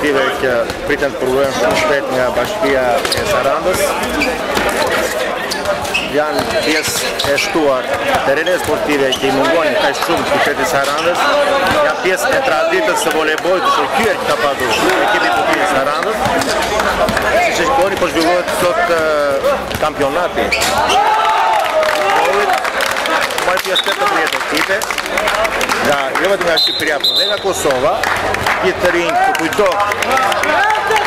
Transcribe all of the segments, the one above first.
sportive që pritën të provojnë shumë shpejt nga Bashkia e Sarandës. Janë pjesë e shtuar terrene sportive që i mungon kaq shumë qytetit Sarandës. Janë pjesë e traditës së voleybollit të shkëlqyer që ka patur ekipi i futbollit të Sarandës. Siç e shikoni, po zhvillohet sot kampionati. Marrë pjesë 18 ekipe, jo vetëm nga Shqipëria, por dhe nga Kosova, gjithë të rinj të kujto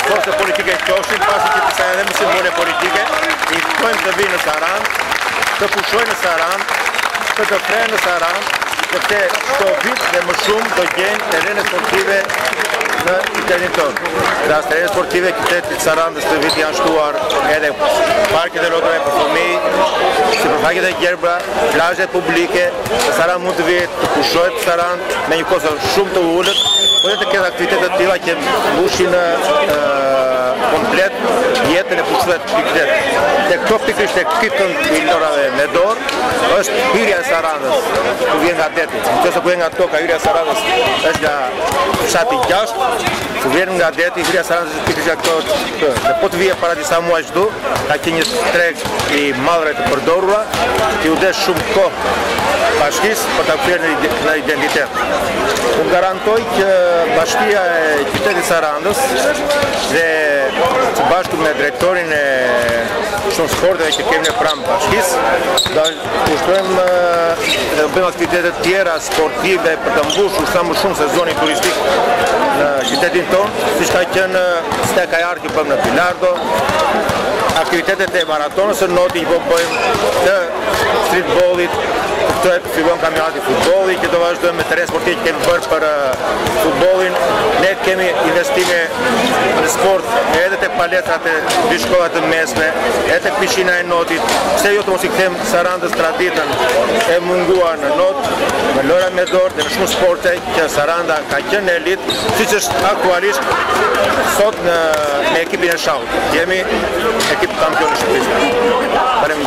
forse politike qoshin, pasi që disa edhe me simbole politike, i ftojmë të vinë në Sarandë, të pushojnë në Sarandë, të frenë në Sarandë, përte çdo vit dhe më shumë do gjenë terrene sportive në qytetin tonë. Dhe as terrene sportive qytetit Sarandës të vit janë shtuar edhe parket e lotëve për fëmijë, sipërfaqet e gjerbra, plazhet publike, Sarandë mund të vijë të pushohet Sarandë me një kosto shumë të ulët, por edhe të ketë aktivitete të tilla që mbushin komplet jetën e pushues të qytetit. Tek këto pikërisht tek kitën e lorave me dorë është hyrja e Sarandës, ku vjen nga deti. Nëse ku vjen nga toka, hyrja e Sarandës është nga fshati 6, ku vjen nga deti, hyrja e Sarandës është pikërisht këto. Dhe po të vije para disa muajsh këtu, ka qenë një treg i mallrave të përdorura, që u desh shumë kohë bashkisë për ta kthyer në identitet. Unë garantoj që Bashkia e qytetit Sarandës dhe së bashku me drejtorin e shumë sporteve që kemi në pranë bashkisë, do pushtojmë dhe do bëjmë aktivitete tjera sportive për të mbushur sa më shumë sezonin turistik në qytetin tonë, siç ka qenë steka e artë që bëjmë në Bilardo, aktivitetet e maratonës së noti që po bëjmë të streetballit, të fillon kampionati futbolli që do vazhdojmë me terren sportiv që kemi bërë për futbollin. Ne kemi investime në sport edhe te paletrat e dy shkollat të mesme, edhe te pishina e notit. Pse jo të mos i kthejmë Sarandës traditën e munguar në not, në lojra me dorë dhe në shumë sporte që Saranda ka qenë në elitë, siç është aktualisht sot me ekipin e Shahut. Jemi ekip kampion i Shqipërisë.